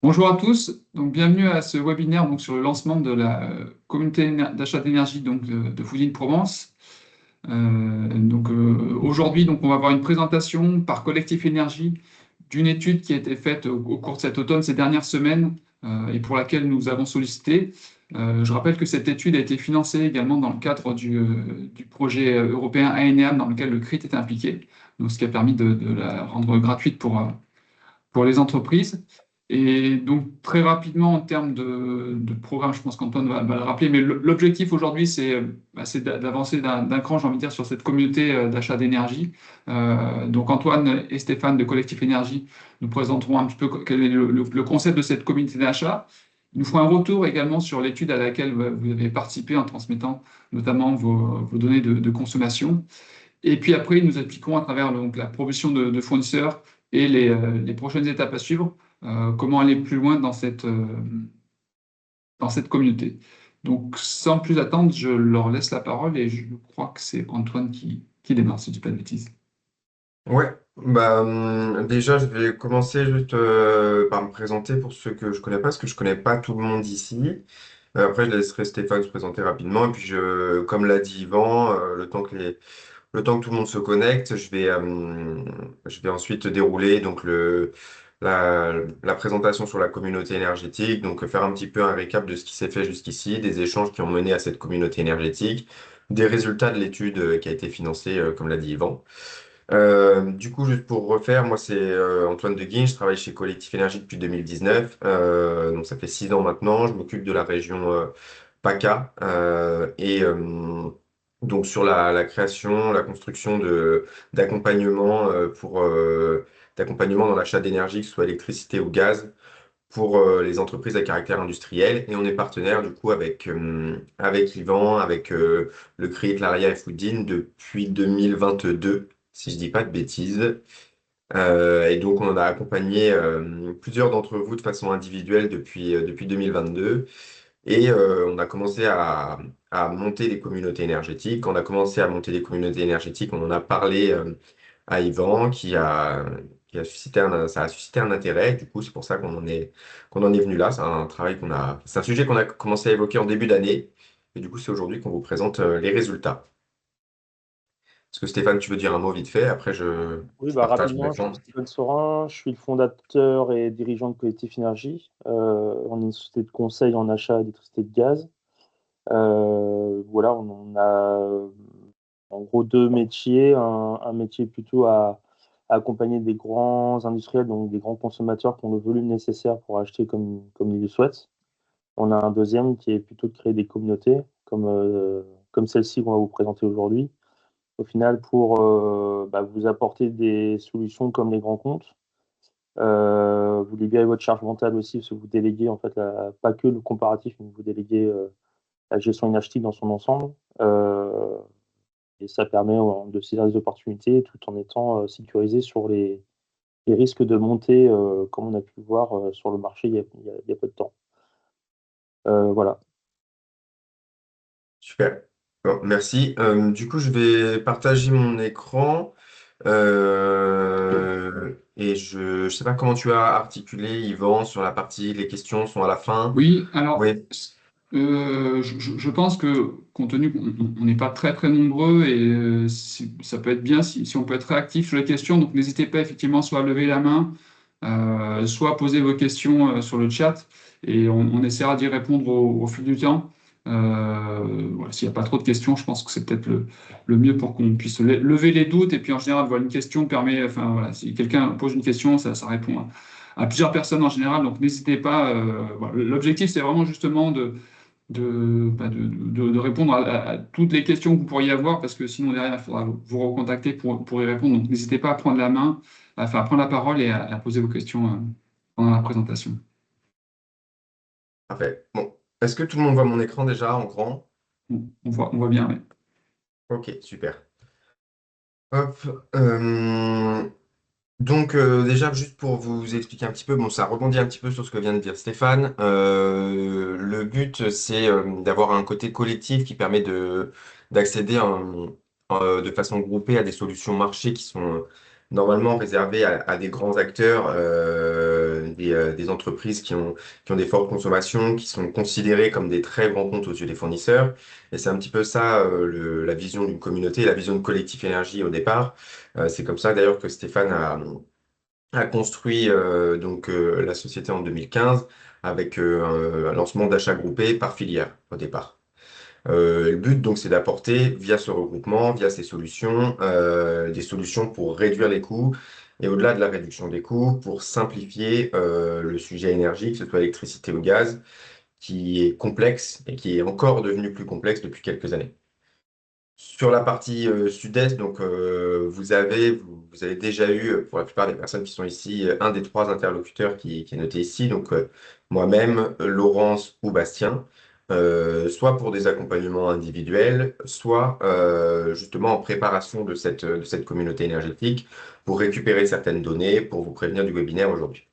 Bonjour à tous, donc bienvenue à ce webinaire donc, sur le lancement de la communauté d'achat d'énergie de Foodine Provence. Aujourd'hui, on va avoir une présentation par Collectif Énergie d'une étude qui a été faite au cours de cet automne, ces dernières semaines, et pour laquelle nous avons sollicité. Je rappelle que cette étude a été financée également dans le cadre du projet européen ANEAM dans lequel le CRIT est impliqué, donc ce qui a permis de la rendre gratuite pour les entreprises. Et donc, très rapidement, en termes de programme, je pense qu'Antoine va le rappeler, mais l'objectif aujourd'hui, c'est d'avancer d'un cran, j'ai envie de dire, sur cette communauté d'achat d'énergie. Donc, Antoine et Stéphane de Collectif Énergie nous présenteront un petit peu quel est le concept de cette communauté d'achat. Ils nous feront un retour également sur l'étude à laquelle vous avez participé en transmettant notamment vos données de consommation. Et puis après, ils nous expliqueront à travers donc, la promotion de fournisseurs et les prochaines étapes à suivre, comment aller plus loin dans cette communauté. Donc, sans plus attendre, je leur laisse la parole et je crois que c'est Antoine qui démarre, si je dis pas de bêtises. Ouais, déjà je vais commencer juste par me présenter pour ceux que je connais pas, parce que je connais pas tout le monde ici. Après, je laisserai Stéphane se présenter rapidement, et puis comme l'a dit Yvan, le temps que tout le monde se connecte, je vais ensuite dérouler donc la présentation sur la communauté énergétique, donc faire un petit peu un récap de ce qui s'est fait jusqu'ici, des échanges qui ont mené à cette communauté énergétique, des résultats de l'étude qui a été financée, comme l'a dit Yvan. Du coup, juste pour refaire, moi c'est Antoine Deguin, je travaille chez Collectif Énergie depuis 2019, donc ça fait 6 ans maintenant, je m'occupe de la région PACA donc sur la création, la construction d'accompagnement d'accompagnement dans l'achat d'énergie, que ce soit électricité ou gaz, pour les entreprises à caractère industriel. Et on est partenaire du coup avec Yvan, avec le CRIT, Claria et Foodine depuis 2022, si je dis pas de bêtises. Et donc on en a accompagné plusieurs d'entre vous de façon individuelle depuis 2022. Et on a commencé à monter des communautés énergétiques. Quand on a commencé à monter des communautés énergétiques, on en a parlé à Yvan qui a suscité ça a suscité un intérêt. Du coup, c'est pour ça qu'on en est venu là. C'est un sujet qu'on a commencé à évoquer en début d'année. Et du coup, c'est aujourd'hui qu'on vous présente les résultats. Est-ce que Stéphane, tu veux dire un mot vite fait? Après, Oui, je bah, partage mon rapidement, je suis écran. Stéphane Sorin, je suis le fondateur et dirigeant de Collectif Énergie. On est une société de conseil en achat d'électricité et de gaz. Voilà, on a en gros deux métiers. Un métier plutôt à accompagner des grands industriels, donc des grands consommateurs qui ont le volume nécessaire pour acheter comme ils le souhaitent. On a un deuxième qui est plutôt de créer des communautés, comme celle-ci qu'on va vous présenter aujourd'hui au final pour vous apporter des solutions comme les grands comptes. Vous libérez votre charge mentale aussi parce que vous déléguez en fait pas que le comparatif, mais vous déléguez la gestion énergétique dans son ensemble. Et ça permet de saisir des opportunités tout en étant sécurisé sur les risques de montée, comme on a pu le voir sur le marché il y a peu de temps. Voilà. Super. Bon, merci. Du coup, je vais partager mon écran. Et je ne sais pas comment tu as articulé, Yvan, sur la partie, les questions sont à la fin. Oui, alors, Oui, je pense que compte tenu qu'on n'est pas très très nombreux et ça peut être bien si on peut être réactif sur les questions, donc n'hésitez pas effectivement soit à lever la main, soit à poser vos questions sur le chat et on essaiera d'y répondre au fil du temps. Voilà, s'il n'y a pas trop de questions, je pense que c'est peut-être le mieux pour qu'on puisse lever les doutes et puis en général, voilà, une question permet, enfin voilà, si quelqu'un pose une question, ça répond à plusieurs personnes en général, donc n'hésitez pas. Voilà. L'objectif, c'est vraiment justement de répondre à toutes les questions que vous pourriez avoir, parce que sinon, derrière, il faudra vous recontacter pour y répondre. Donc, n'hésitez pas à prendre la main, à prendre la parole et à poser vos questions pendant la présentation. parfait. Bon. Est-ce que tout le monde voit mon écran déjà en grand? On voit bien, oui. Ok, super. Hop. Donc déjà, juste pour vous expliquer un petit peu, bon, ça rebondit un petit peu sur ce que vient de dire Stéphane. Le but, c'est d'avoir un côté collectif qui permet d'accéder de façon groupée à des solutions marché qui sont normalement réservé à des grands acteurs, des entreprises qui ont des fortes consommations, qui sont considérées comme des très grands comptes aux yeux des fournisseurs. Et c'est un petit peu ça, la vision d'une communauté, la vision de Collectif Énergie au départ. C'est comme ça d'ailleurs que Stéphane a construit la société en 2015 avec un lancement d'achat groupé par filière au départ. Le but, donc, c'est d'apporter, via ce regroupement, via ces solutions, des solutions pour réduire les coûts et au-delà de la réduction des coûts, pour simplifier le sujet énergie, que ce soit électricité ou gaz, qui est complexe et qui est encore devenu plus complexe depuis quelques années. Sur la partie sud-est, donc vous avez déjà eu, pour la plupart des personnes qui sont ici, un des trois interlocuteurs qui est noté ici, donc moi-même, Laurence ou Bastien, soit pour des accompagnements individuels, soit justement en préparation de cette communauté énergétique pour récupérer certaines données, pour vous prévenir du webinaire aujourd'hui.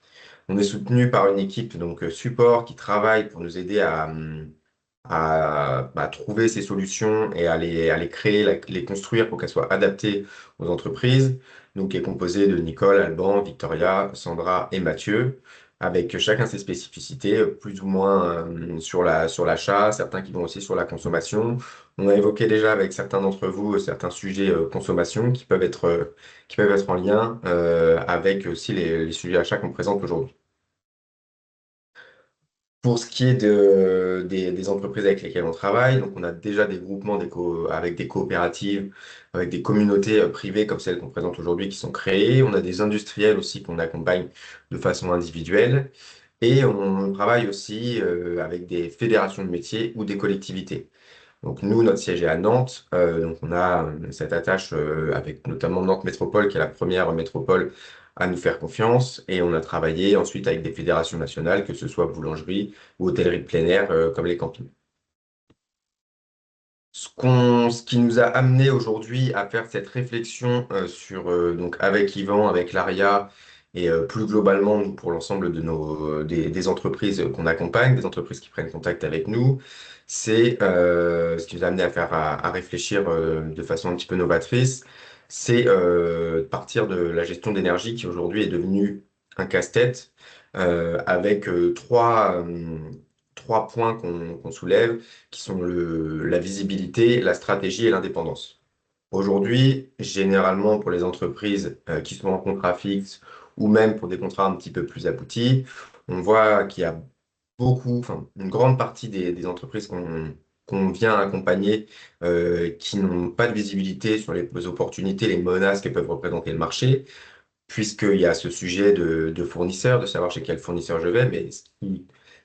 On est soutenu par une équipe donc support qui travaille pour nous aider à trouver ces solutions et à les créer, les construire pour qu'elles soient adaptées aux entreprises. Donc, qui est composé de Nicole, Alban, Victoria, Sandra et Mathieu, avec chacun ses spécificités, plus ou moins sur l'achat, certains qui vont aussi sur la consommation. On a évoqué déjà avec certains d'entre vous certains sujets consommation qui peuvent être en lien avec aussi les sujets achats qu'on présente aujourd'hui. Pour ce qui est des entreprises avec lesquelles on travaille, donc on a déjà des groupements avec des coopératives, avec des communautés privées comme celles qu'on présente aujourd'hui qui sont créées. On a des industriels aussi qu'on accompagne de façon individuelle. Et on travaille aussi avec des fédérations de métiers ou des collectivités. Donc nous, notre siège est à Nantes. Donc on a cette attache avec notamment Nantes Métropole, qui est la première métropole à nous faire confiance. Et on a travaillé ensuite avec des fédérations nationales, que ce soit boulangerie ou hôtellerie de plein air, comme les campings. Ce qui nous a amené aujourd'hui à faire cette réflexion donc avec Yvan, avec l'ARIA et plus globalement nous, pour l'ensemble des entreprises qu'on accompagne, des entreprises qui prennent contact avec nous, c'est ce qui nous a amené à réfléchir de façon un petit peu novatrice, c'est partir de la gestion d'énergie qui aujourd'hui est devenue un casse-tête avec trois points qu'on soulève qui sont la visibilité, la stratégie et l'indépendance. Aujourd'hui, généralement pour les entreprises qui sont en contrat fixe ou même pour des contrats un petit peu plus aboutis, on voit qu'il y a enfin une grande partie des entreprises qu'on vient accompagner qui n'ont pas de visibilité sur les opportunités, les menaces que peuvent représenter le marché, puisqu'il y a ce sujet de fournisseur, de savoir chez quel fournisseur je vais, mais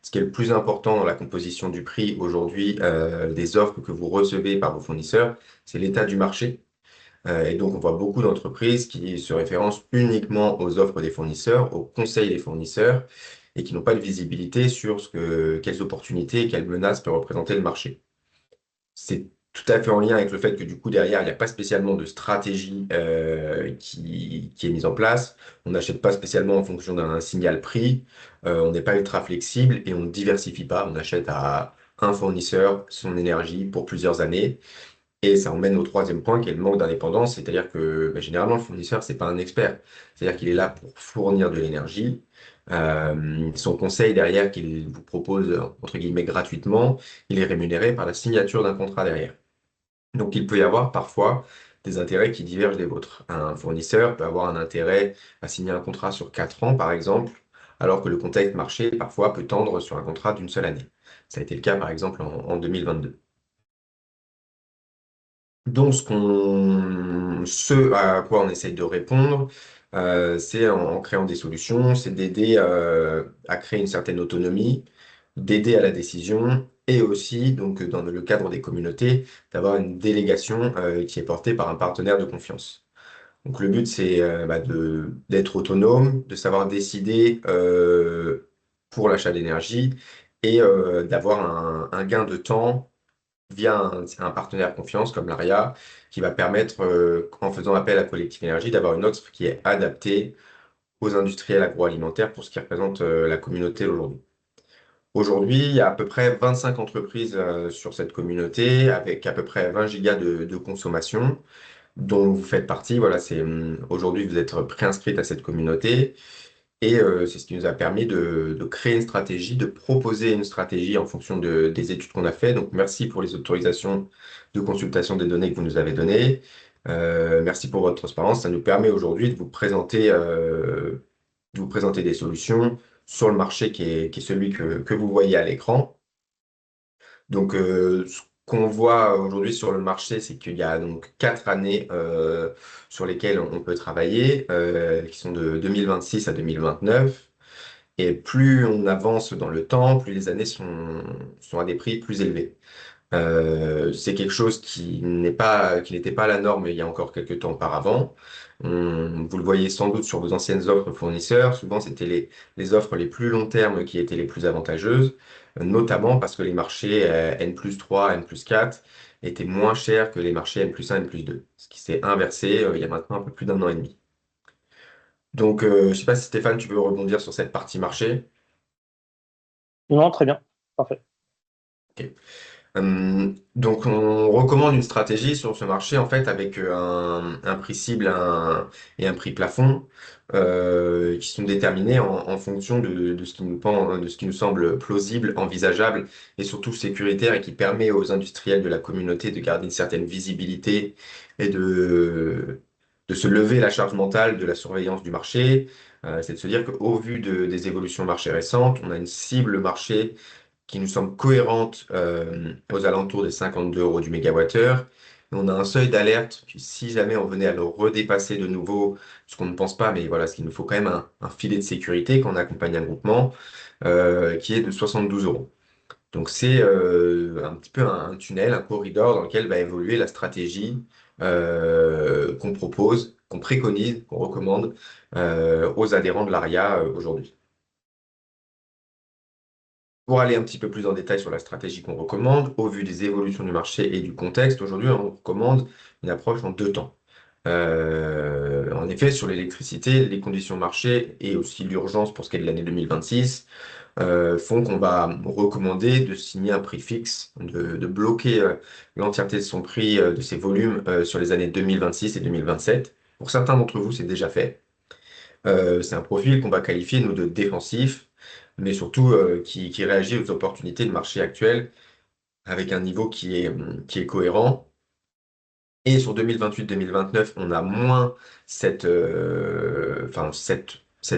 ce qui est le plus important dans la composition du prix aujourd'hui des offres que vous recevez par vos fournisseurs, c'est l'état du marché. Et donc, on voit beaucoup d'entreprises qui se référencent uniquement aux offres des fournisseurs, aux conseils des fournisseurs, et qui n'ont pas de visibilité sur quelles opportunités et quelles menaces peut représenter le marché. C'est tout à fait en lien avec le fait que du coup, derrière, il n'y a pas spécialement de stratégie qui est mise en place. On n'achète pas spécialement en fonction d'un signal prix. On n'est pas ultra flexible et on ne diversifie pas. On achète à un fournisseur son énergie pour plusieurs années. Et ça emmène au troisième point qui est le manque d'indépendance, c'est-à-dire que généralement le fournisseur, c'est pas un expert. C'est-à-dire qu'il est là pour fournir de l'énergie. Son conseil derrière qu'il vous propose, entre guillemets, gratuitement, il est rémunéré par la signature d'un contrat derrière. Donc il peut y avoir parfois des intérêts qui divergent des vôtres. Un fournisseur peut avoir un intérêt à signer un contrat sur 4 ans, par exemple, alors que le contexte marché, parfois, peut tendre sur un contrat d'une seule année. Ça a été le cas, par exemple, en 2022. Donc, ce à quoi on essaye de répondre, c'est en créant des solutions, c'est d'aider à créer une certaine autonomie, d'aider à la décision, et aussi, donc, dans le cadre des communautés, d'avoir une délégation qui est portée par un partenaire de confiance. Donc, le but, c'est d'être autonome, de savoir décider pour l'achat d'énergie et d'avoir un gain de temps via un partenaire de confiance comme l'ARIA, qui va permettre, en faisant appel à Collectif Énergie, d'avoir une offre qui est adaptée aux industriels agroalimentaires pour ce qui représente la communauté aujourd'hui. Aujourd'hui, il y a à peu près 25 entreprises sur cette communauté, avec à peu près 20 gigas de consommation. dont vous faites partie. Voilà, aujourd'hui, vous êtes préinscrite à cette communauté. Et c'est ce qui nous a permis de créer une stratégie, de proposer une stratégie en fonction des études qu'on a fait. Donc, merci pour les autorisations de consultation des données que vous nous avez données. Merci pour votre transparence. Ça nous permet aujourd'hui de vous présenter des solutions sur le marché qui est celui que vous voyez à l'écran. Donc, ce qu'on voit aujourd'hui sur le marché, c'est qu'il y a donc 4 années sur lesquelles on peut travailler, qui sont de 2026 à 2029. Et plus on avance dans le temps, plus les années sont à des prix plus élevés. C'est quelque chose qui n'était pas la norme il y a encore quelques temps auparavant. Vous le voyez sans doute sur vos anciennes offres fournisseurs. Souvent, c'était les offres les plus long terme qui étaient les plus avantageuses, notamment parce que les marchés N+3, N+4 étaient moins chers que les marchés N+1, N+2, ce qui s'est inversé il y a maintenant un peu plus d'1 an et demi. Donc, je ne sais pas si Stéphane, tu veux rebondir sur cette partie marché. Non, très bien, parfait. Ok. Donc, on recommande une stratégie sur ce marché en fait avec un prix cible et un prix plafond qui sont déterminés en fonction de ce qui nous semble plausible, envisageable et surtout sécuritaire et qui permet aux industriels de la communauté de garder une certaine visibilité et de se lever la charge mentale de la surveillance du marché. C'est de se dire qu'au vu des évolutions marché récentes, on a une cible marché qui nous semble cohérente aux alentours des 52 euros du mégawattheure. Et on a un seuil d'alerte que si jamais on venait à le redépasser de nouveau, ce qu'on ne pense pas, mais voilà, ce qu'il nous faut quand même un filet de sécurité quand on accompagne un groupement, qui est de 72 euros. Donc c'est un petit peu un tunnel, un corridor dans lequel va évoluer la stratégie qu'on propose, qu'on préconise, qu'on recommande aux adhérents de l'ARIA aujourd'hui. Pour aller un petit peu plus en détail sur la stratégie qu'on recommande, au vu des évolutions du marché et du contexte, aujourd'hui, on recommande une approche en 2 temps. En effet, sur l'électricité, les conditions marché et aussi l'urgence pour ce qui est de l'année 2026 font qu'on va recommander de signer un prix fixe, de bloquer l'entièreté de son prix, de ses volumes sur les années 2026 et 2027. Pour certains d'entre vous, c'est déjà fait. C'est un profil qu'on va qualifier, nous, de défensif, mais surtout qui réagit aux opportunités de marché actuelles avec un niveau qui est cohérent. Et sur 2028-2029, on a moins cette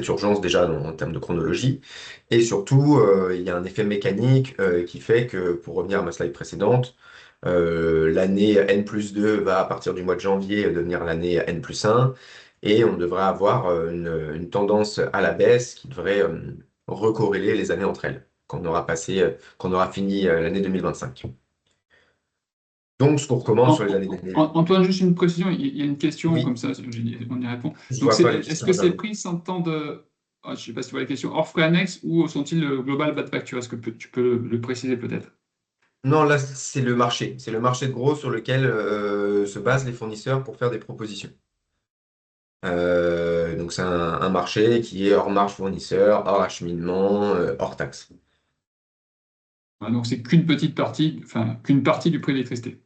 urgence déjà en termes de chronologie. Et surtout, il y a un effet mécanique qui fait que, pour revenir à ma slide précédente, l'année N+2 va, à partir du mois de janvier, devenir l'année N+1. Et on devrait avoir une tendance à la baisse qui devrait recorréler les années entre elles, quand on aura fini l'année 2025. Donc, ce qu'on recommande sur les années Antoine, juste une précision, il y a une question Oui, comme ça, on y répond. je Donc, vois pas les petits est-ce que ces singes. prix s'entendent, je ne sais pas si tu vois la question, hors frais annexes ou sont-ils global bas de facture? Est-ce que tu peux le préciser peut-être? Non, là, c'est le marché. C'est le marché de gros sur lequel se basent les fournisseurs pour faire des propositions. Donc, c'est un marché qui est hors marge fournisseur, hors acheminement, hors taxe. Donc, c'est qu'une petite partie, enfin, qu'une partie du prix de l'électricité.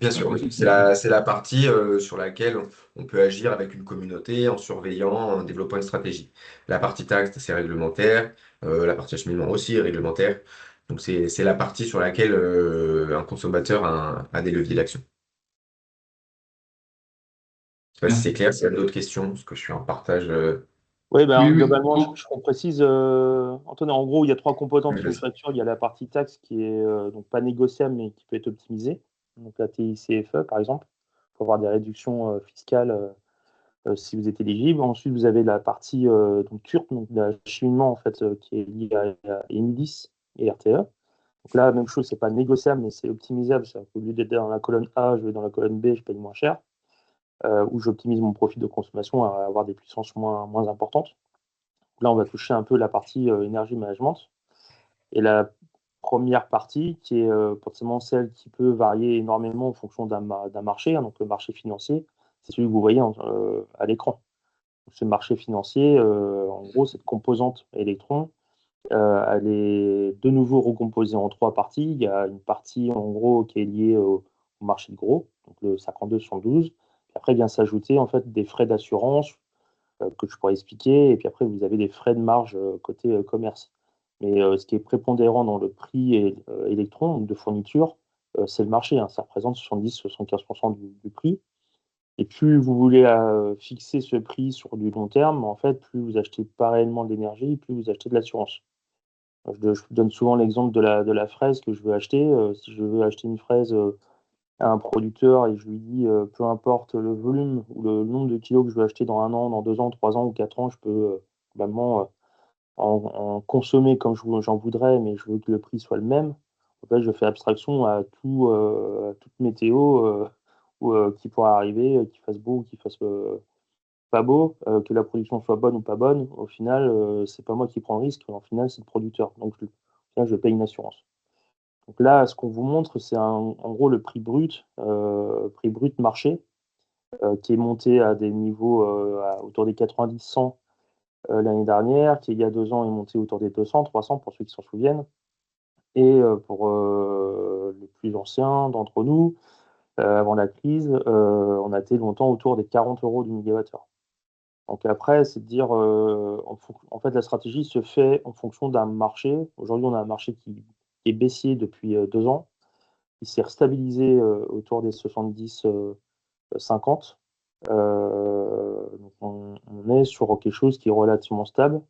Bien sûr, oui. C'est la partie sur laquelle on peut agir avec une communauté en surveillant, en développant une stratégie. La partie taxe, c'est réglementaire. La partie acheminement aussi est réglementaire. Donc, c'est la partie sur laquelle un consommateur a des leviers d'action. Je sais pas si c'est Bien. clair, s'il y a d'autres questions, parce que je suis en partage. Oui, Oui, oui. globalement, je précise, Antoine, en gros, il y a 3 composantes sur une facture. Il y a la partie taxe qui est donc pas négociable, mais qui peut être optimisée. Donc la TICFE, par exemple, pour avoir des réductions fiscales si vous êtes éligible. Ensuite, vous avez la partie donc TURP, donc l'acheminement en fait, qui est lié à Enedis et RTE. Donc là, même chose, c'est pas négociable, mais c'est optimisable. Au lieu d'être dans la colonne A, je vais dans la colonne B, je paye moins cher. Où j'optimise mon profil de consommation à avoir des puissances moins importantes. Là, on va toucher un peu la partie énergie management. Et la première partie, qui est forcément celle qui peut varier énormément en fonction d'un marché, hein, donc le marché financier, c'est celui que vous voyez à l'écran. Ce marché financier, en gros, cette composante électron, elle est de nouveau recomposée en 3 parties. Il y a une partie, en gros, qui est liée au marché de gros, donc le 52-112. Après, vient s'ajouter en fait des frais d'assurance que je pourrais expliquer. Et puis après, vous avez des frais de marge côté commerce. Mais ce qui est prépondérant dans le prix électron de fourniture, c'est le marché, hein. Ça représente 70-75% du prix. Et plus vous voulez fixer ce prix sur du long terme, en fait, plus vous achetez pas réellement de l'énergie, plus vous achetez de l'assurance. Je donne souvent l'exemple de la fraise que je veux acheter. Si je veux acheter une fraise à un producteur et je lui dis, peu importe le volume ou le nombre de kilos que je veux acheter dans 1 an, dans 2 ans, 3 ans ou 4 ans, je peux vraiment en consommer comme j'en voudrais, mais je veux que le prix soit le même. En fait, je fais abstraction à toute météo qui pourra arriver, qu'il fasse beau ou qu'il fasse pas beau, que la production soit bonne ou pas bonne. Au final, c'est pas moi qui prends le risque, au final, c'est le producteur. Donc, au final, je paye une assurance. Donc là, ce qu'on vous montre, c'est en gros le prix brut marché, qui est monté à des niveaux autour des 90-100 l'année dernière, qui il y a 2 ans est monté autour des 200-300 pour ceux qui s'en souviennent. Et pour les plus anciens d'entre nous, avant la crise, on a été longtemps autour des 40 euros du mégawattheure. Donc après, c'est de dire, en fait, la stratégie se fait en fonction d'un marché. Aujourd'hui, on a un marché qui est baissier depuis 2 ans. Il s'est stabilisé autour des 70-50. Donc on est sur quelque chose qui est relativement stable.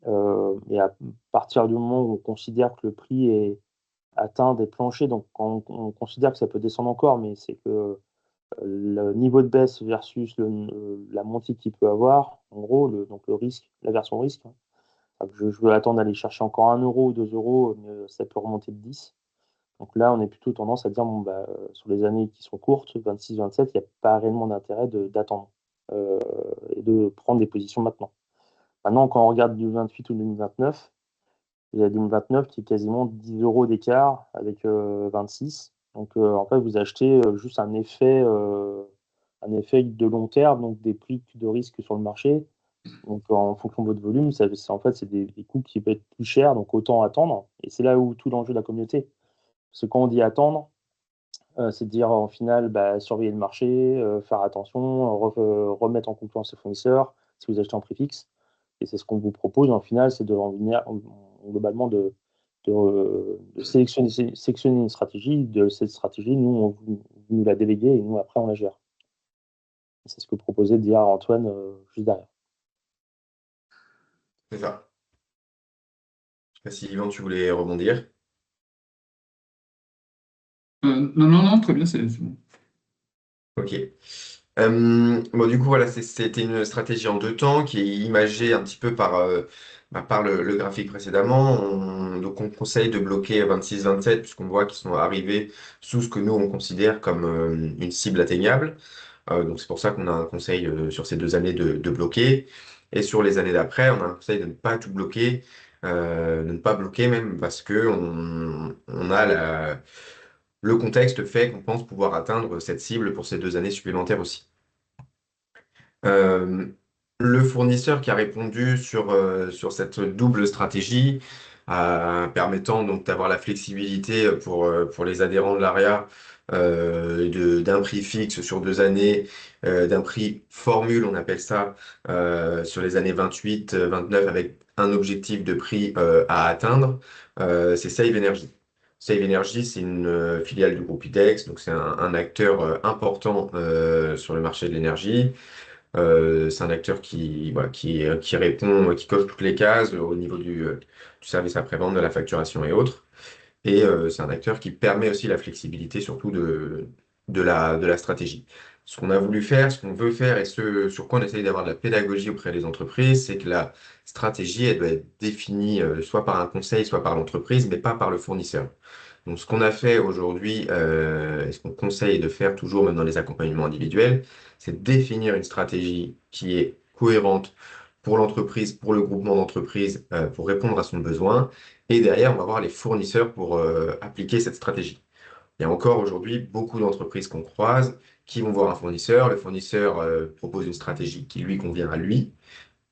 Et à partir du moment où on considère que le prix est atteint des planchers, donc on considère que ça peut descendre encore, mais c'est que le niveau de baisse versus la montée qu'il peut avoir, en gros, donc le risque, la version risque, hein. Je veux attendre d'aller chercher encore 1 euro ou 2 euros, mais ça peut remonter de 10. Donc là, on est plutôt tendance à dire, bon, bah, sur les années qui sont courtes, 26-27, il n'y a pas réellement d'intérêt d'attendre et de prendre des positions maintenant. Maintenant, quand on regarde 2028 ou 2029, il y a 2029 qui est quasiment 10 euros d'écart avec 26. Donc en fait, vous achetez juste un effet de long terme, donc des prix de risque sur le marché. Donc en fonction de votre volume, en fait, c'est des coûts qui peuvent être plus chers, donc autant attendre. Et c'est là où tout l'enjeu de la communauté. Parce que quand on dit attendre, c'est de dire en final, bah, surveiller le marché, faire attention, remettre en concurrence ses fournisseurs si vous achetez en prix fixe. Et c'est ce qu'on vous propose en final, c'est globalement de sélectionner une stratégie. De cette stratégie, nous, vous nous la déléguez et nous, après, on la gère. C'est ce que proposait de dire Antoine juste derrière. C'est ça. Je sais pas si Yvan, tu voulais rebondir. Non, très bien, c'est bon. Ok. Bon, du coup, voilà, c'était une stratégie en 2 temps qui est imagée un petit peu par le graphique précédemment. Donc, on conseille de bloquer 26-27 puisqu'on voit qu'ils sont arrivés sous ce que nous, on considère comme une cible atteignable. Donc, c'est pour ça qu'on a un conseil sur ces 2 années de bloquer. Et sur les années d'après, on a un conseil de ne pas tout bloquer, de ne pas bloquer même parce que on a le contexte fait qu'on pense pouvoir atteindre cette cible pour ces 2 années supplémentaires aussi. Euh, le fournisseur qui a répondu sur cette double stratégie, permettant donc d'avoir la flexibilité pour les adhérents de l'AREA d'un prix fixe sur 2 années, d'un prix formule, on appelle ça, sur les années 28, 29, avec un objectif de prix à atteindre, c'est Save Energy. Save Energy, c'est une filiale du groupe IDEX, donc c'est un acteur important sur le marché de l'énergie. C'est un acteur voilà, qui répond, qui coche toutes les cases au niveau du service après-vente, de la facturation et autres. Et c'est un acteur qui permet aussi la flexibilité, surtout de la stratégie. Ce qu'on a voulu faire, ce qu'on veut faire et ce sur quoi on essaye d'avoir de la pédagogie auprès des entreprises, c'est que la stratégie, elle doit être définie soit par un conseil, soit par l'entreprise, mais pas par le fournisseur. Donc, ce qu'on a fait aujourd'hui, et ce qu'on conseille de faire toujours, même dans les accompagnements individuels, c'est définir une stratégie qui est cohérente pour l'entreprise, pour le groupement d'entreprises, pour répondre à son besoin. Et derrière, on va voir les fournisseurs pour appliquer cette stratégie. Il y a encore aujourd'hui beaucoup d'entreprises qu'on croise qui vont voir un fournisseur. Le fournisseur propose une stratégie qui lui convient à lui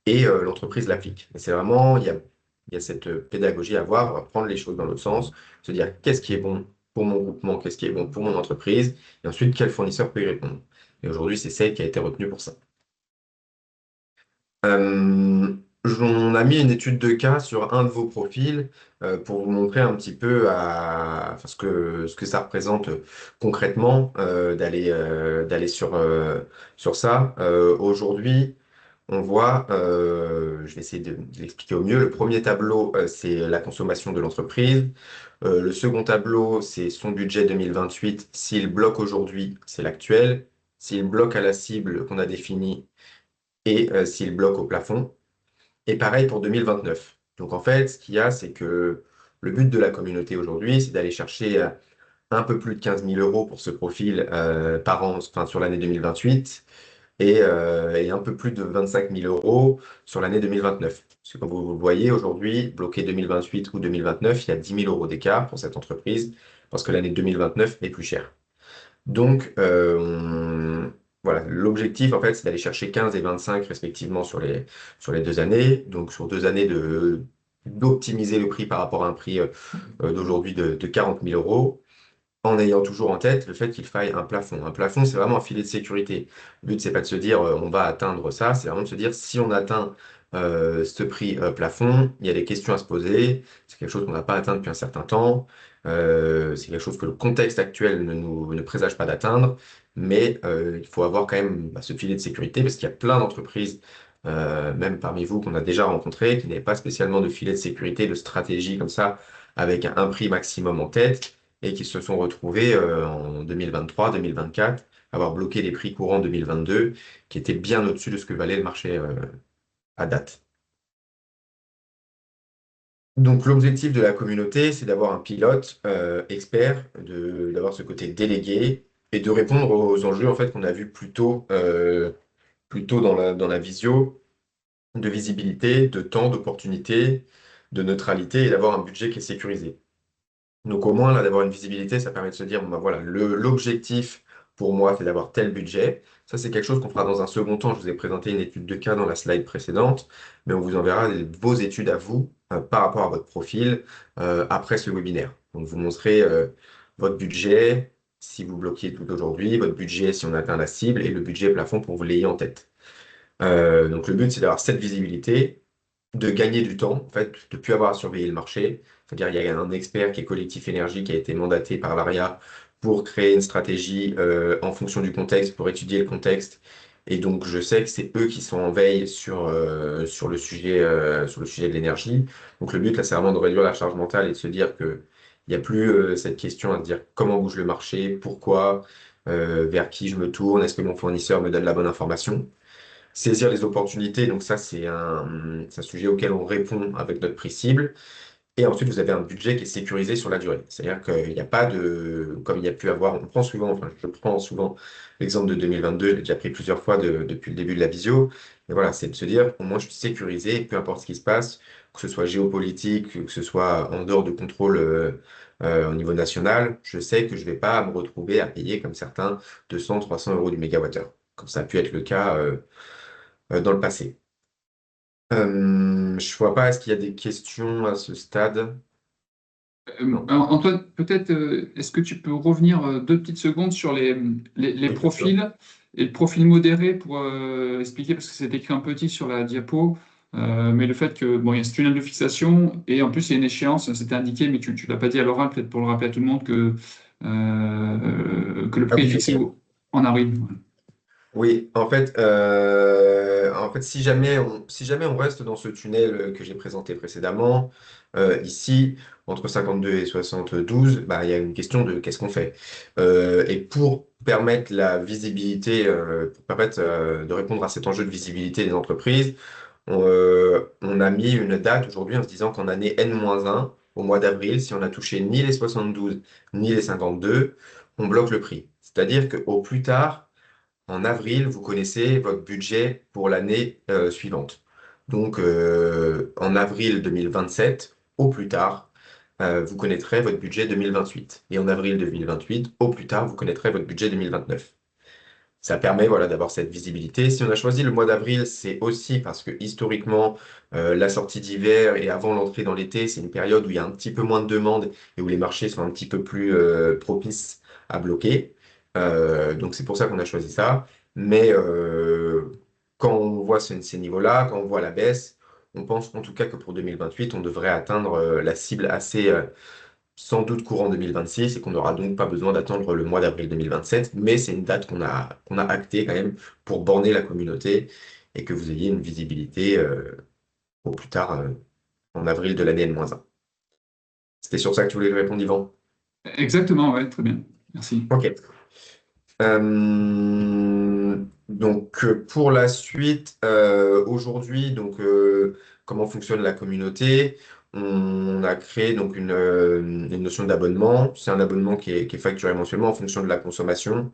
et l'entreprise l'applique. Et c'est vraiment, il y a cette pédagogie à avoir, on va prendre les choses dans l'autre sens, se dire qu'est-ce qui est bon pour mon groupement, qu'est-ce qui est bon pour mon entreprise, et ensuite quel fournisseur peut y répondre. Et aujourd'hui, c'est celle qui a été retenue pour ça. Euh, on a mis une étude de cas sur un de vos profils pour vous montrer un petit peu enfin, ce que ça représente concrètement d'aller sur ça. Aujourd'hui, on voit, je vais essayer de l'expliquer au mieux. Le premier tableau, c'est la consommation de l'entreprise. Le second tableau, c'est son budget 2028. S'il bloque aujourd'hui, c'est l'actuel. S'il bloque à la cible qu'on a définie et s'il bloque au plafond. Et pareil pour 2029. Donc en fait, ce qu'il y a, c'est que le but de la communauté aujourd'hui, c'est d'aller chercher un peu plus de 15 000 euros pour ce profil par an, enfin, sur l'année 2028 et un peu plus de 25 000 euros sur l'année 2029. Parce que comme vous le voyez, aujourd'hui, bloqué 2028 ou 2029, il y a 10 000 euros d'écart pour cette entreprise parce que l'année 2029 est plus chère. Donc, voilà, l'objectif, en fait, c'est d'aller chercher 15 et 25 respectivement sur les 2 années. Donc, sur 2 années, d'optimiser le prix par rapport à un prix d'aujourd'hui de 40 000 euros, en ayant toujours en tête le fait qu'il faille un plafond. Un plafond, c'est vraiment un filet de sécurité. Le but, c'est pas de se dire on va atteindre ça, c'est vraiment de se dire si on atteint ce prix plafond, il y a des questions à se poser. C'est quelque chose qu'on n'a pas atteint depuis un certain temps. C'est quelque chose que le contexte actuel ne présage pas d'atteindre. Mais il faut avoir quand même ce filet de sécurité parce qu'il y a plein d'entreprises, même parmi vous, qu'on a déjà rencontrées, qui n'avaient pas spécialement de filet de sécurité, de stratégie comme ça, avec un prix maximum en tête et qui se sont retrouvés en 2023, 2024, avoir bloqué les prix courants 2022, qui étaient bien au-dessus de ce que valait le marché à date. Donc l'objectif de la communauté, c'est d'avoir un pilote expert, d'avoir ce côté délégué et de répondre aux enjeux en fait qu'on a vus plus tôt dans la visio, de visibilité, de temps, d'opportunité, de neutralité et d'avoir un budget qui est sécurisé. Donc au moins, là, d'avoir une visibilité, ça permet de se dire, bon, bah, voilà, l'objectif pour moi, c'est d'avoir tel budget. Ça, c'est quelque chose qu'on fera dans un second temps. Je vous ai présenté une étude de cas dans la slide précédente, mais on vous enverra vos études à vous par rapport à votre profil après ce webinaire. Donc vous montrez votre budget si vous bloquiez tout aujourd'hui, votre budget si on atteint la cible et le budget plafond pour que vous l'ayez en tête. Donc le but, c'est d'avoir cette visibilité, de gagner du temps, en fait, de ne plus avoir à surveiller le marché. C'est-à-dire il y a un expert qui est Collectif Énergie qui a été mandaté par l'ARIA pour créer une stratégie en fonction du contexte, pour étudier le contexte. Et donc je sais que c'est eux qui sont en veille sur le sujet de l'énergie. Donc le but, là, c'est vraiment de réduire la charge mentale et de se dire que il n'y a plus cette question à se dire comment bouge le marché, pourquoi, vers qui je me tourne, est-ce que mon fournisseur me donne la bonne information. Saisir les opportunités, donc ça, c'est un sujet auquel on répond avec notre prix cible. Et ensuite, vous avez un budget qui est sécurisé sur la durée. C'est-à-dire qu'il n'y a pas de, comme il y a pu avoir, on prend souvent, enfin, je prends souvent l'exemple de 2022, je l'ai déjà pris plusieurs fois depuis le début de la visio. Mais voilà, c'est de se dire, au moins, je suis sécurisé, peu importe ce qui se passe, que ce soit géopolitique, que ce soit en dehors de contrôle au niveau national, je sais que je ne vais pas me retrouver à payer comme certains 200, 300 euros du mégawattheure, comme ça a pu être le cas dans le passé. Je vois pas, est-ce qu'il y a des questions à ce stade? Non. Alors, Antoine, peut-être, est-ce que tu peux revenir 2 petites secondes sur les Oui, bien sûr. profils et le profil modéré pour expliquer, parce que c'est écrit en petit sur la diapo, mais le fait que, bon, il y a ce tunnel de fixation et en plus, il y a une échéance, c'était indiqué, mais tu ne l'as pas dit à l'oral, peut-être pour le rappeler à tout le monde que le Ah prix est oui, fixé ok. en avril. Oui, en fait, si jamais on reste dans ce tunnel que j'ai présenté précédemment, ici, entre 52 et 72, bah, il y a une question de qu'est-ce qu'on fait. Et pour permettre la visibilité, pour permettre de répondre à cet enjeu de visibilité des entreprises, on a mis une date aujourd'hui en se disant qu'en année N-1, au mois d'avril, si on n'a touché ni les 72 ni les 52, on bloque le prix. C'est-à-dire qu'au plus tard, en avril, vous connaissez votre budget pour l'année suivante. Donc, en avril 2027, au plus tard, vous connaîtrez votre budget 2028. Et en avril 2028, au plus tard, vous connaîtrez votre budget 2029. Ça permet voilà, d'avoir cette visibilité. Si on a choisi le mois d'avril, c'est aussi parce que historiquement, la sortie d'hiver et avant l'entrée dans l'été, c'est une période où il y a un petit peu moins de demande et où les marchés sont un petit peu plus propices à bloquer. Donc c'est pour ça qu'on a choisi ça. Mais quand on voit ces niveaux-là, quand on voit la baisse, on pense en tout cas que pour 2028, on devrait atteindre la cible assez sans doute courant 2026 et qu'on n'aura donc pas besoin d'attendre le mois d'avril 2027. Mais c'est une date qu'on a actée quand même pour borner la communauté et que vous ayez une visibilité au plus tard en avril de l'année N-1. C'était sur ça que tu voulais répondre, Yvan? Exactement, ouais, très bien. Merci. Ok. Donc pour la suite, aujourd'hui, comment fonctionne la communauté? On a créé donc une notion d'abonnement. C'est un abonnement qui est facturé mensuellement en fonction de la consommation.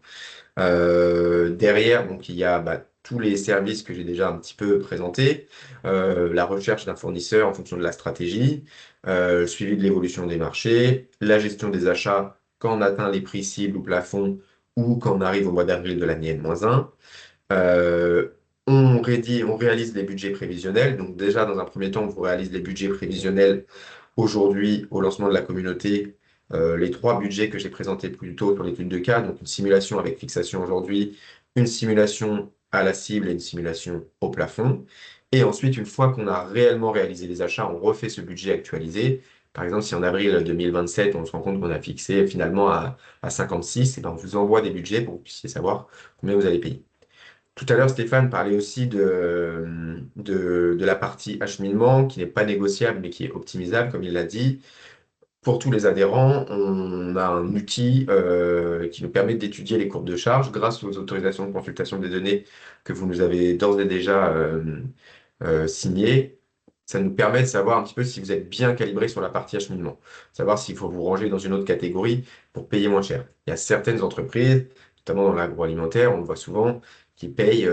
Derrière, donc il y a tous les services que j'ai déjà un petit peu présentés, la recherche d'un fournisseur en fonction de la stratégie, le suivi de l'évolution des marchés, la gestion des achats quand on atteint les prix cibles ou plafonds ou quand on arrive au mois d'avril de l'année N-1. Euh, on réalise les budgets prévisionnels. Donc déjà, dans un premier temps, on vous réalise les budgets prévisionnels aujourd'hui au lancement de la communauté. Les trois budgets que j'ai présentés plus tôt sur l'étude de cas, donc une simulation avec fixation aujourd'hui, une simulation à la cible et une simulation au plafond. Et ensuite, une fois qu'on a réellement réalisé les achats, on refait ce budget actualisé. Par exemple, si en avril 2027, on se rend compte qu'on a fixé finalement à 56, et ben on vous envoie des budgets pour que vous puissiez savoir combien vous allez payer. Tout à l'heure, Stéphane parlait aussi de la partie acheminement qui n'est pas négociable mais qui est optimisable, comme il l'a dit. Pour tous les adhérents, on a un outil qui nous permet d'étudier les courbes de charge grâce aux autorisations de consultation des données que vous nous avez d'ores et déjà signées. Ça nous permet de savoir un petit peu si vous êtes bien calibré sur la partie acheminement, savoir s'il faut vous ranger dans une autre catégorie pour payer moins cher. Il y a certaines entreprises, notamment dans l'agroalimentaire, on le voit souvent, qui payent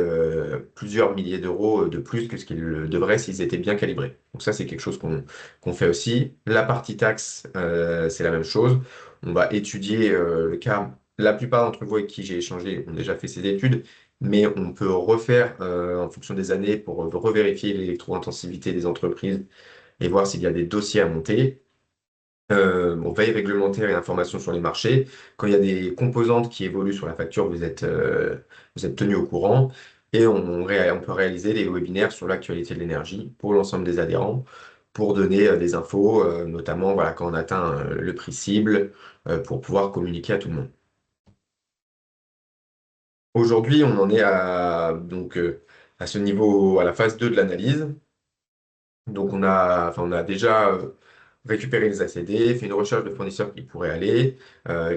plusieurs milliers d'euros de plus que ce qu'ils devraient s'ils étaient bien calibrés. Donc ça, c'est quelque chose qu'on fait aussi. La partie taxe, c'est la même chose. On va étudier le cas. La plupart d'entre vous avec qui j'ai échangé ont déjà fait ces études, mais on peut refaire en fonction des années pour revérifier l'électro-intensivité des entreprises et voir s'il y a des dossiers à monter. Veille réglementaire et information sur les marchés. Quand il y a des composantes qui évoluent sur la facture, vous êtes tenu au courant. Et on peut réaliser des webinaires sur l'actualité de l'énergie pour l'ensemble des adhérents, pour donner des infos, notamment voilà, quand on atteint le prix cible, pour pouvoir communiquer à tout le monde. Aujourd'hui, on en est à ce niveau, à la phase 2 de l'analyse. Donc, on a déjà récupéré les ACD, fait une recherche de fournisseurs qui pourraient aller,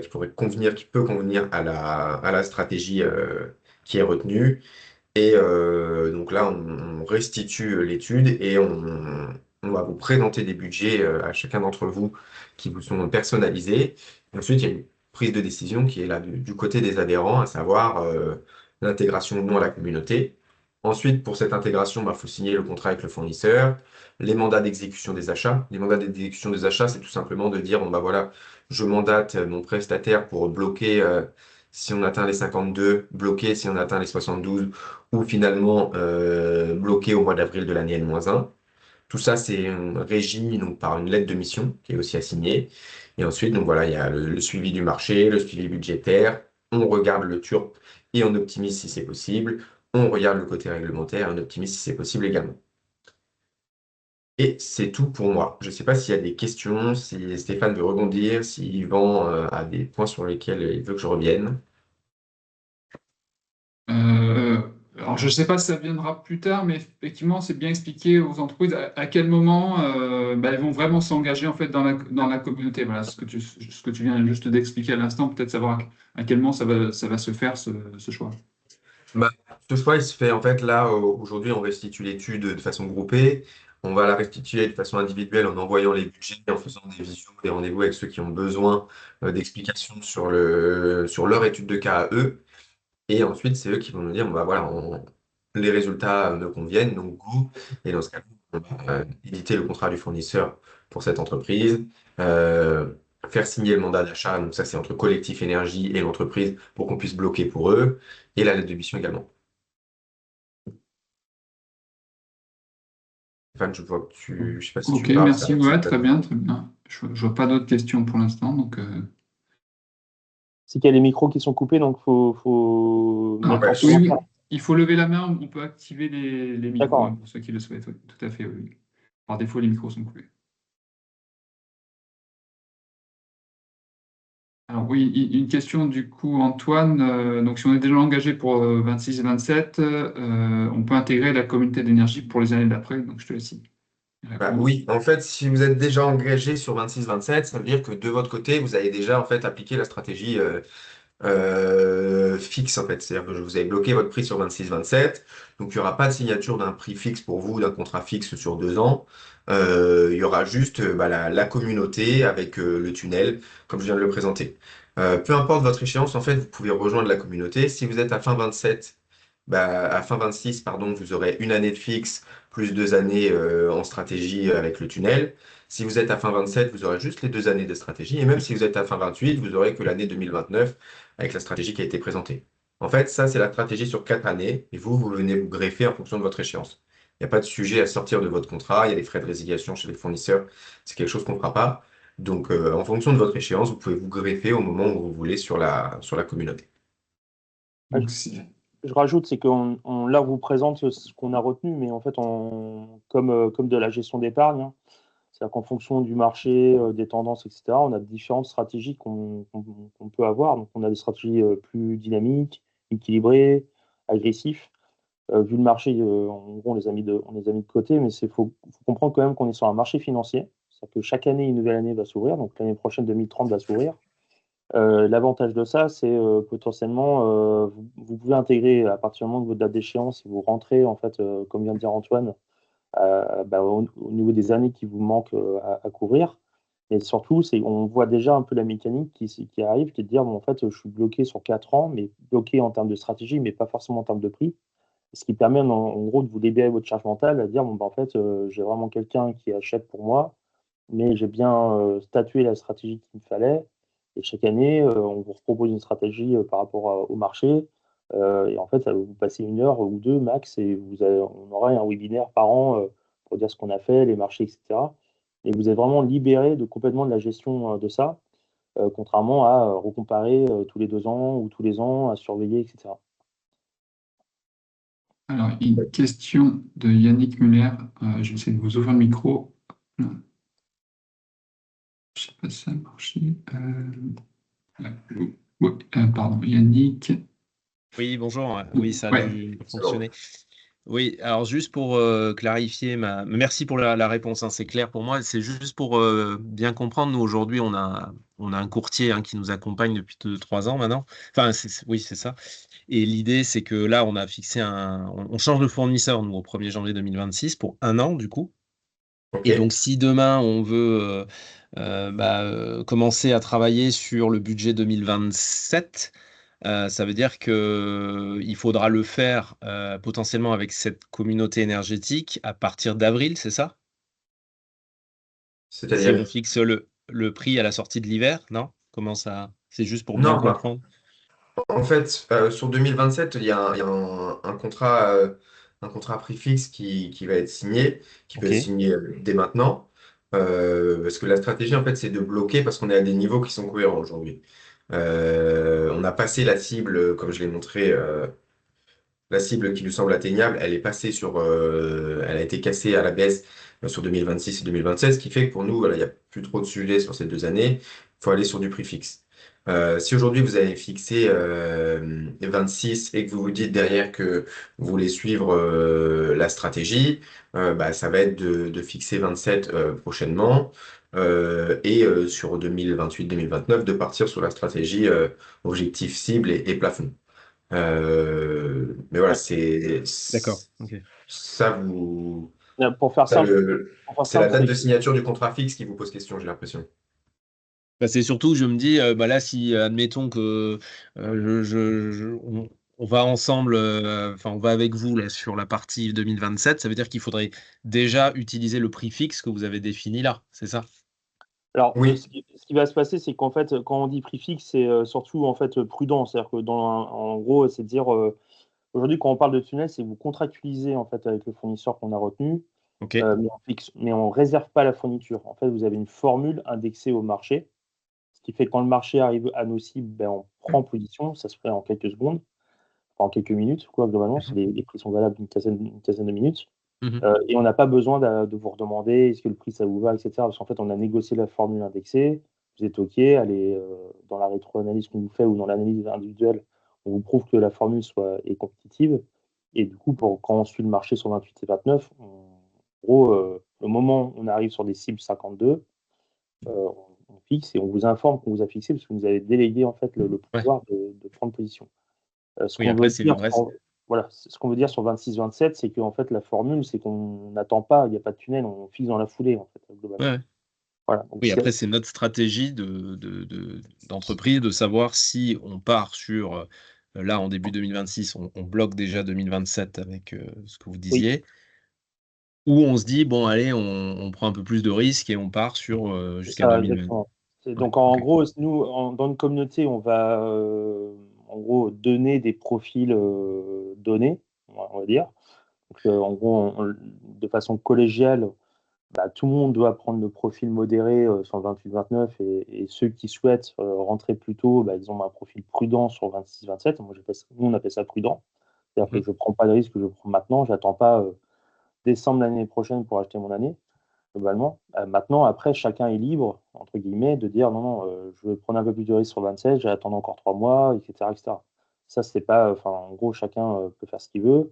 qui peut convenir à la stratégie qui est retenue. Et donc là, on restitue l'étude et on va vous présenter des budgets à chacun d'entre vous qui vous sont personnalisés. Et ensuite, il y a une prise de décision qui est là du côté des adhérents, à savoir l'intégration ou non à la communauté. Ensuite, pour cette intégration, il faut signer le contrat avec le fournisseur, les mandats d'exécution des achats. Les mandats d'exécution des achats, c'est tout simplement de dire, bon, voilà, je mandate mon prestataire pour bloquer si on atteint les 52, bloquer si on atteint les 72, ou finalement bloqué au mois d'avril de l'année N-1. Tout ça, c'est régi donc, par une lettre de mission qui est aussi assignée. Et ensuite, donc voilà, il y a le suivi du marché, le suivi budgétaire. On regarde le TURP et on optimise si c'est possible. On regarde le côté réglementaire et on optimise si c'est possible également. Et c'est tout pour moi. Je ne sais pas s'il y a des questions, si Stéphane veut rebondir, si Yvan a des points sur lesquels il veut que je revienne. Euh, alors, je ne sais pas si ça viendra plus tard, mais effectivement, c'est bien expliqué aux entreprises à quel moment elles vont vraiment s'engager en fait dans la communauté. Voilà, ce que tu viens juste d'expliquer à l'instant, peut-être savoir à quel moment ça va se faire ce choix. Bah, ce choix, il se fait en fait là, aujourd'hui, on restitue l'étude de façon groupée. On va la restituer de façon individuelle en envoyant les budgets, en faisant des visios, des rendez-vous avec ceux qui ont besoin d'explications sur leur étude de cas à eux. Et ensuite, c'est eux qui vont nous dire, bon, bah, voilà, les résultats nous conviennent, donc go. Et dans ce cas, on va éditer le contrat du fournisseur pour cette entreprise, euh, faire signer le mandat d'achat, donc ça c'est entre Collectif Énergie et l'entreprise pour qu'on puisse bloquer pour eux, et la lettre de mission également. Stéphane, je vois que je sais pas si Ok, tu parles, merci. Ouais, très bien, très bien. Je vois pas d'autres questions pour l'instant, donc C'est qu'il y a les micros qui sont coupés, donc faut Ah, mettre bah, en Oui, silencieux. oui. Il faut lever la main, on peut activer les micros, D'accord. pour ceux qui le souhaitent, oui, tout à fait, oui. Par défaut, les micros sont coupés. Alors oui, une question du coup, Antoine. Donc si on est déjà engagé pour 26 et 27, on peut intégrer la communauté d'énergie pour les années d'après. Donc je te laisse y Bah répondre. oui, en fait, si vous êtes déjà engagé sur 26-27, ça veut dire que de votre côté, vous avez déjà en fait appliqué la stratégie fixe en fait. C'est-à-dire que vous avez bloqué votre prix sur 26-27, donc il n'y aura pas de signature d'un prix fixe pour vous, d'un contrat fixe sur 2 ans. Il y aura juste la communauté avec le tunnel, comme je viens de le présenter. Peu importe votre échéance, en fait, vous pouvez rejoindre la communauté. Si vous êtes à fin 27, à fin 26, pardon, vous aurez une année de fixe plus 2 années en stratégie avec le tunnel. Si vous êtes à fin 27, vous aurez juste les 2 années de stratégie. Et même si vous êtes à fin 28, vous aurez que l'année 2029 avec la stratégie qui a été présentée. En fait, ça, c'est la stratégie sur 4 années. Et vous venez vous greffer en fonction de votre échéance. Il n'y a pas de sujet à sortir de votre contrat. Il y a des frais de résiliation chez les fournisseurs. C'est quelque chose qu'on ne fera pas. Donc, en fonction de votre échéance, vous pouvez vous greffer au moment où vous voulez sur la communauté. Ah, Donc, si- je rajoute, c'est qu'on là, on vous présente ce qu'on a retenu, mais en fait, comme de la gestion d'épargne, hein, c'est-à-dire qu'en fonction du marché, des tendances, etc., on a différentes stratégies qu'on peut avoir. Donc, on a des stratégies plus dynamiques, équilibrées, agressives. Vu le marché, en gros, on les a mis de côté, mais faut comprendre quand même qu'on est sur un marché financier. C'est-à-dire que chaque année, une nouvelle année va s'ouvrir. Donc, l'année prochaine, 2030 va s'ouvrir. L'avantage de ça, c'est potentiellement, vous pouvez intégrer à partir du moment de votre date d'échéance, si vous rentrez, en fait, comme vient de dire Antoine, au niveau des années qui vous manquent à couvrir. Et surtout, on voit déjà un peu la mécanique qui arrive, qui est de dire, bon, en fait, je suis bloqué sur 4 ans, mais bloqué en termes de stratégie, mais pas forcément en termes de prix. Ce qui permet en gros de vous libérer votre charge mentale, à dire, bon, en fait, j'ai vraiment quelqu'un qui achète pour moi, mais j'ai bien statué la stratégie qu'il me fallait. Et chaque année, on vous propose une stratégie par rapport au marché. Et en fait, ça va vous passer 1 heure ou 2 max, et on aura un webinaire par an pour dire ce qu'on a fait, les marchés, etc. Et vous êtes vraiment libéré complètement de la gestion de ça, contrairement à recomparer tous les 2 ans ou tous les ans, à surveiller, etc. Alors, une question de Yannick Muller. Je vais essayer de vous ouvrir le micro. Je ne sais pas si ça a marché. Ouais, pardon, Yannick. Oui, bonjour. Oui, ça a Ouais, dû C'est bon. fonctionner. Oui, alors juste pour clarifier Merci pour la réponse, hein, c'est clair pour moi. C'est juste pour bien comprendre. Nous, aujourd'hui, on a un courtier qui nous accompagne depuis 3 ans maintenant. Enfin, oui, c'est ça. Et l'idée, c'est que là, on a fixé on change de fournisseur, nous, au 1er janvier 2026 pour 1 an, du coup. OK. Et donc, si demain, on veut commencer à travailler sur le budget 2027, ça veut dire qu'il faudra le faire potentiellement avec cette communauté énergétique à partir d'avril, c'est ça? Si on C'est-à-dire? fixe le prix à la sortie de l'hiver, non? Comment ça? C'est juste pour bien Non, comprendre. en fait, sur 2027, il y a un contrat à prix fixe qui va être signé, qui peut Ok, être signé dès maintenant. Parce que la stratégie, en fait, c'est de bloquer parce qu'on est à des niveaux qui sont cohérents aujourd'hui. On a passé la cible, comme je l'ai montré, la cible qui nous semble atteignable, elle a été cassée à la baisse sur 2026 et 2027, ce qui fait que pour nous, voilà, il n'y a plus trop de sujets sur ces 2 années. Il faut aller sur du prix fixe. Si aujourd'hui vous avez fixé 26 et que vous vous dites derrière que vous voulez suivre la stratégie, ça va être de fixer 27 prochainement et sur 2028-2029 de partir sur la stratégie objectif cible et plafond. Mais voilà, Ouais. d'accord. Ok. ça vous, Pour faire ça simple, c'est la date de signature du contrat fixe qui vous pose question, j'ai l'impression. Bah, c'est surtout, je me dis, là, si, admettons que on va ensemble, enfin, on va avec vous là sur la partie 2027, ça veut dire qu'il faudrait déjà utiliser le prix fixe que vous avez défini là, c'est ça? Alors, Oui, ce qui va se passer, c'est qu'en fait, quand on dit prix fixe, c'est surtout en fait prudent. C'est-à-dire que en gros, c'est de dire aujourd'hui, quand on parle de tunnel, c'est que vous contractualisez en fait avec le fournisseur qu'on a retenu, Ok, mais on réserve pas la fourniture. En fait, vous avez une formule indexée au marché, ce qui fait que quand le marché arrive à nos cibles, ben, on prend position, ça se fait en quelques secondes, enfin, en quelques minutes, quoi, globalement. Les prix sont valables une quinzaine de minutes. Et on n'a pas besoin de vous redemander est-ce que le prix ça vous va, etc. Parce qu'en fait, on a négocié la formule indexée, vous êtes OK, allez dans la rétro-analyse qu'on vous fait ou dans l'analyse individuelle, on vous prouve que la formule est compétitive. Et du coup, quand on suit le marché sur 28 et 29, en gros, le moment où on arrive sur des cibles 52, on fixe et on vous informe qu'on vous a fixé parce que vous avez délégué en fait le Ouais. pouvoir de prendre position. Ce Oui, qu'on après, veut c'est dire vrai. voilà, ce qu'on veut dire sur 26-27, c'est qu'en fait, la formule, c'est qu'on n'attend pas, il n'y a pas de tunnel, on fixe dans la foulée, en fait, globalement. Ouais. Voilà, donc Oui, après, c'est notre stratégie d'entreprise de savoir si on part sur, là, en début 2026, on bloque déjà 2027 avec, ce que vous oui, disiez, ou on se dit: «Bon, allez, on prend un peu plus de risques et on part sur, c'est jusqu'à ça, 2020». exactement. Ouais, Donc, en OK. gros, nous, dans une communauté, on va, en gros, donner des profils donnés, on va dire. Donc, en gros, de façon collégiale, bah, tout le monde doit prendre le profil modéré sur 28-29 et ceux qui souhaitent rentrer plus tôt, bah, ils ont un profil prudent sur 26-27. Moi, nous, on appelle ça prudent. C'est-à-dire que Mmh. je ne prends pas de risque, je prends maintenant. Je n'attends pas décembre l'année prochaine pour acheter mon année, globalement. Maintenant, après, chacun est libre, entre guillemets, de dire non, non, je veux prendre un peu plus de risque sur 27, j'ai attendre encore 3 mois, etc., etc. Ça, c'est pas. Enfin, en gros, chacun peut faire ce qu'il veut.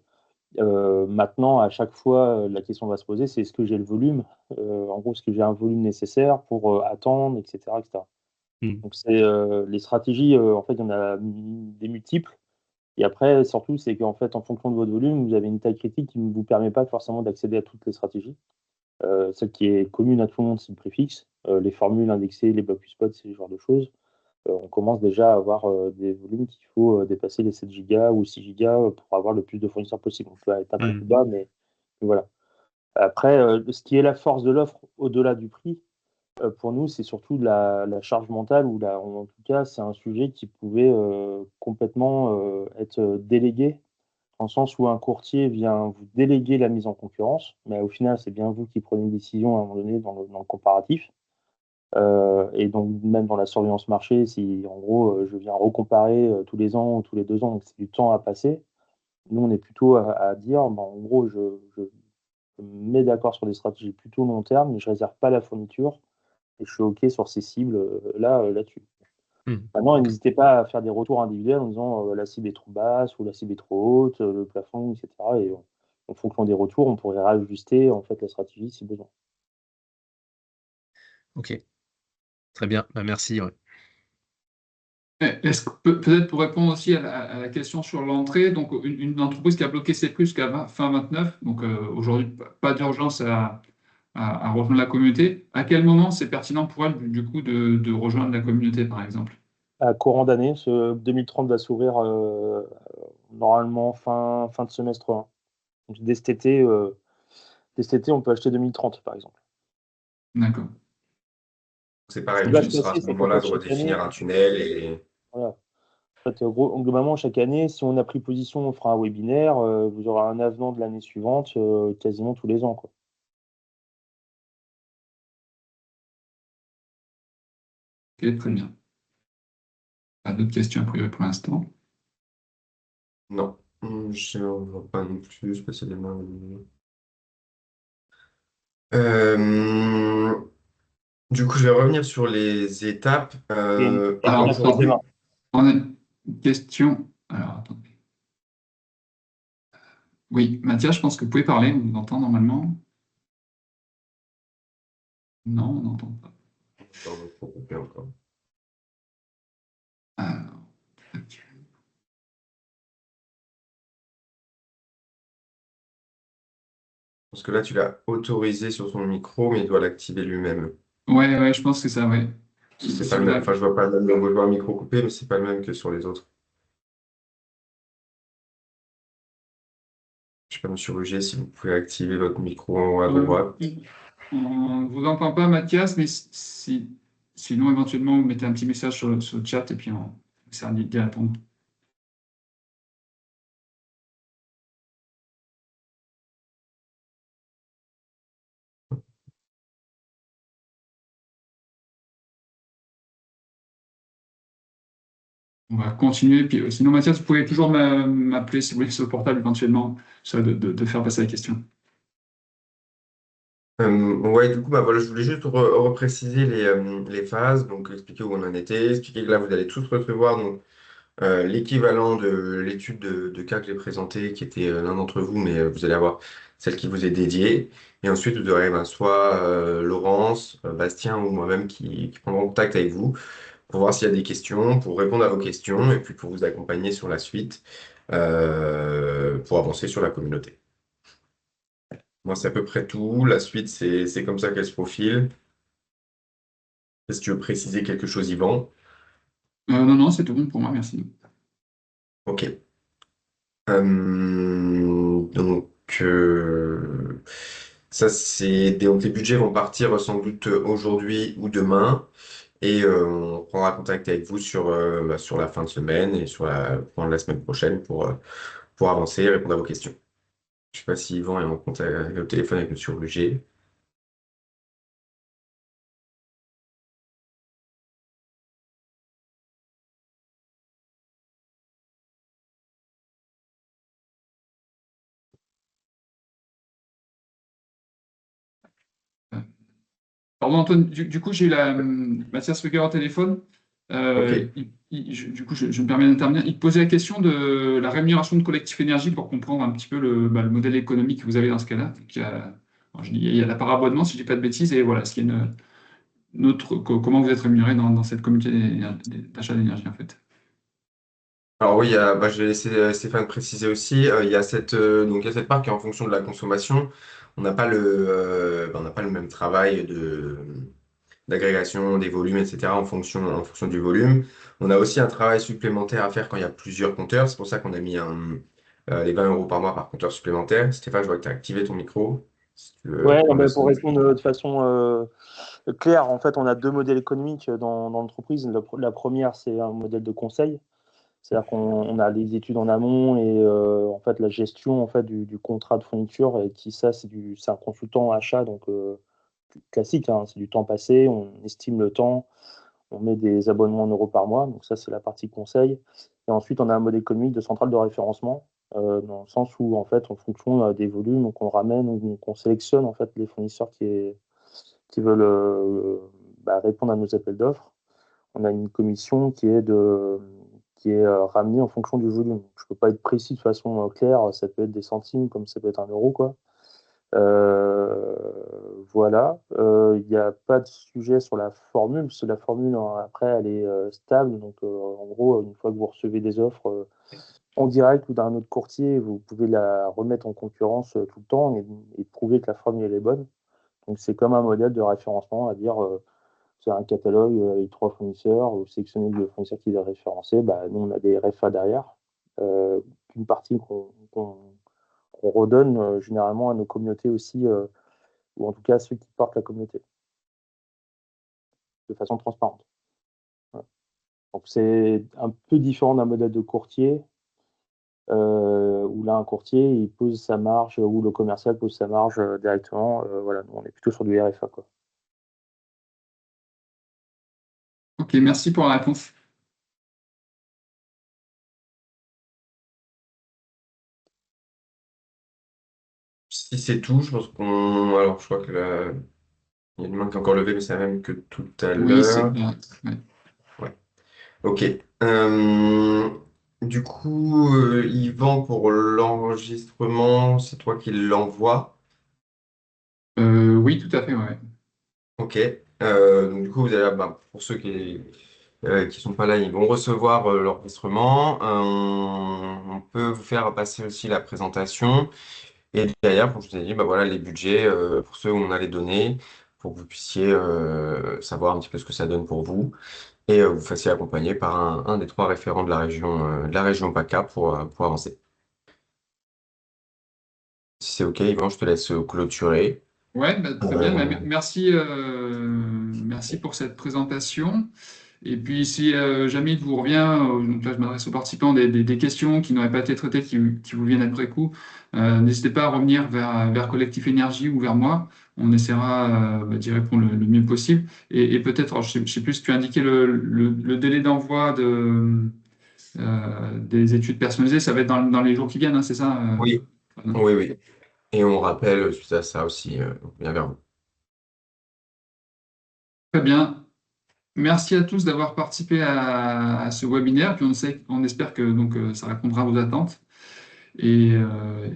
Maintenant, à chaque fois, la question va se poser, c'est est-ce que j'ai le volume? En gros, est-ce que j'ai un volume nécessaire pour attendre, etc., etc. Mmh. Donc, les stratégies, en fait, il y en a des multiples. Et après, surtout, c'est qu'en fait, en fonction de votre volume, vous avez une taille critique qui ne vous permet pas forcément d'accéder à toutes les stratégies. Celle qui est commune à tout le monde, c'est le préfixe. Les formules indexées, les blocs spot, c'est ce genre de choses. On commence déjà à avoir des volumes qu'il faut dépasser les 7 gigas ou 6 gigas pour avoir le plus de fournisseurs possible. On peut être un peu Ouais. plus bas, mais voilà. Après, ce qui est la force de l'offre au-delà du prix, pour nous, c'est surtout la charge mentale ou en tout cas, c'est un sujet qui pouvait complètement être délégué, dans le sens où un courtier vient vous déléguer la mise en concurrence, mais au final, c'est bien vous qui prenez une décision à un moment donné dans le comparatif. Et donc, même dans la surveillance marché, si en gros, je viens recomparer tous les ans ou tous les 2 ans, donc c'est du temps à passer. Nous, on est plutôt à dire, bah, en gros, je me mets d'accord sur des stratégies plutôt long terme, mais je réserve pas la fourniture et je suis OK sur ces cibles là-dessus. Mmh. Maintenant, n'hésitez pas à faire des retours individuels en disant la cible est trop basse ou la cible est trop haute, le plafond, etc. Et en fonction des retours, on pourrait réajuster en fait la stratégie si besoin. OK. Très bien. Bah, merci, ouais. Est-ce que peut-être pour répondre aussi à la question sur l'entrée, donc une entreprise qui a bloqué ses prix jusqu'à fin 29, donc aujourd'hui pas d'urgence à rejoindre la communauté. À quel moment c'est pertinent pour elle du coup de rejoindre la communauté par exemple? À courant d'année, ce 2030 va s'ouvrir normalement fin de semestre 1. Donc, dès cet été, on peut acheter 2030 par exemple. D'accord. C'est Ce pareil, qui le va se but sera à passer, ce c'est qu'en moment-là fait, de chaque année, redéfinir un tunnel et voilà. En fait, globalement, chaque année, si on a pris position, on fera un webinaire, vous aurez un avenant de l'année suivante, quasiment tous les ans, quoi. Ok, très bien. Pas d'autres questions a priori pour l'instant. non, je ne vois pas non plus spécialement. Euh, du coup, je vais revenir sur les étapes. Et une Alors, quatrième Aujourd'hui, démarche. on a une question. Alors, attendez. Oui, Mathias, je pense que vous pouvez parler, on vous entend normalement. Non, on n'entend pas. dans notre groupe encore. Alors, tac. Parce que là, tu l'as autorisé sur son micro, mais il doit l'activer lui-même. Ouais, je pense que ça, ouais. C'est Si pas le vous même. avez- Enfin, je vois pas le même. Je vois un micro coupé, mais c'est pas le même que sur les autres. Je sais pas, Monsieur Rugier, si vous pouvez activer votre micro en haut à droite. On ne vous entend pas, Mathias, mais sinon, éventuellement, vous mettez un petit message sur le chat et puis on essaiera d'y répondre. On va continuer. Puis, sinon, Mathias, vous pouvez toujours m'appeler si vous voulez sur le portable éventuellement, ça, de faire passer la question. Ouais, du coup, bah, voilà, je voulais juste repréciser les phases, donc expliquer où on en était, expliquer que là, vous allez tous recevoir donc, l'équivalent de l'étude de cas que j'ai présentée, qui était l'un d'entre vous, mais vous allez avoir celle qui vous est dédiée. Et ensuite, vous aurez soit Laurence, Bastien ou moi-même qui prendront contact avec vous pour voir s'il y a des questions, pour répondre à vos questions et puis pour vous accompagner sur la suite, pour avancer sur la communauté. Moi, c'est à peu près tout. La suite, c'est comme ça qu'elle se profile. Est-ce que tu veux préciser quelque chose, Yvan? Non, non, c'est tout bon pour moi, merci. Ok. Donc, ça, donc les budgets vont partir sans doute aujourd'hui ou demain. Et on prendra contact avec vous sur la fin de semaine et pendant la semaine prochaine pour avancer et répondre à vos questions. Je ne sais pas si Yvan est en contact au téléphone avec Monsieur Ruger. Pardon, Antoine, du coup, j'ai eu Mathias Rucker au téléphone. Ok. Du coup, je me permets d'intervenir. Il te posait la question de la rémunération de Collectif Énergie pour comprendre un petit peu le modèle économique que vous avez dans ce cas-là. Donc, alors, je dis, il y a la part abonnement, si je ne dis pas de bêtises, et voilà, ce qui est comment vous êtes rémunéré dans cette communauté d'achat d'énergie, en fait. Alors oui, je vais laisser Stéphane préciser aussi. Donc il y a cette part qui est en fonction de la consommation. On n'a pas on n'a pas le même travail d'agrégation des volumes, etc. En fonction du volume. On a aussi un travail supplémentaire à faire quand il y a plusieurs compteurs. C'est pour ça qu'on a mis les 20 euros par mois par compteur supplémentaire. Stéphane, je vois que tu as activé ton micro. Si tu veux Ouais, non, prendre le mais pour son. répondre de façon claire, en fait, on a deux modèles économiques dans l'entreprise. La première, c'est un modèle de conseil. C'est-à-dire qu'on a les études en amont et en fait la gestion en fait du contrat de fourniture et qui ça c'est un consultant achat donc classique, hein, c'est du temps passé, on estime le temps, on met des abonnements en euros par mois, donc ça c'est la partie conseil. Et ensuite on a un modèle économique de centrale de référencement dans le sens où en fait en fonction des volumes donc on ramène ou qu'on sélectionne en fait les fournisseurs qui veulent répondre à nos appels d'offres. On a une commission qui est ramenée en fonction du volume. Je ne peux pas être précis de façon claire, ça peut être des centimes comme ça peut être un euro, quoi. Voilà. Il n'y a pas de sujet sur la formule, parce que la formule, hein, après, elle est stable. Donc, en gros, une fois que vous recevez des offres en direct ou d'un autre courtier, vous pouvez la remettre en concurrence tout le temps et prouver que la formule elle est bonne. Donc, c'est comme un modèle de référencement, à dire c'est un catalogue avec trois fournisseurs, vous sélectionnez le fournisseur qui est référencé, bah, nous on a des RFA derrière, une partie qu'on redonne généralement à nos communautés aussi, ou en tout cas à ceux qui portent la communauté, de façon transparente. Voilà. Donc c'est un peu différent d'un modèle de courtier, où là un courtier il pose sa marge, ou le commercial pose sa marge directement. Voilà, nous, on est plutôt sur du RFA, quoi. Ok, merci pour la réponse. Si c'est tout, je pense qu'on. Alors, je crois que là, il y a une main qui est encore levée, mais c'est la même que tout à Oui, c'est l'heure. bien. Ouais. Ouais. Ok. Du coup, Yvan, pour l'enregistrement, c'est toi qui l'envoie. Oui, tout à fait, ouais. Ok. Donc, du coup, vous allez, pour ceux qui sont pas là, ils vont recevoir l'enregistrement. On peut vous faire passer aussi la présentation. Et derrière, comme je vous ai dit, voilà, les budgets pour ceux où on a les données, pour que vous puissiez savoir un petit peu ce que ça donne pour vous. Et vous fassiez accompagner par un des trois référents de la région PACA pour avancer. Si c'est OK, Yvan, je te laisse clôturer. Ouais, bah, très bien. Bah, Euh, merci pour cette présentation. Et puis, si jamais il vous revient, donc là, je m'adresse aux participants, des questions qui n'auraient pas été traitées, qui vous viennent après coup, n'hésitez pas à revenir vers Collectif Énergie ou vers moi. On essaiera d'y répondre le mieux possible. Et peut-être, alors, je sais plus si tu as indiqué le délai d'envoi des études personnalisées. Ça va être dans les jours qui viennent, hein, c'est ça? Oui, oui, oui. Et on rappelle suite à ça aussi, on vient vers vous. Très bien. Merci à tous d'avoir participé à ce webinaire. Puis on espère que donc, ça répondra à vos attentes. Et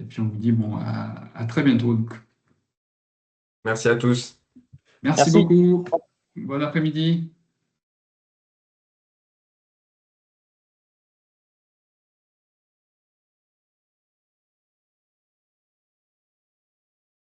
puis on vous dit bon, à très bientôt. Donc. Merci à tous. Merci Merci. beaucoup. Bon après-midi.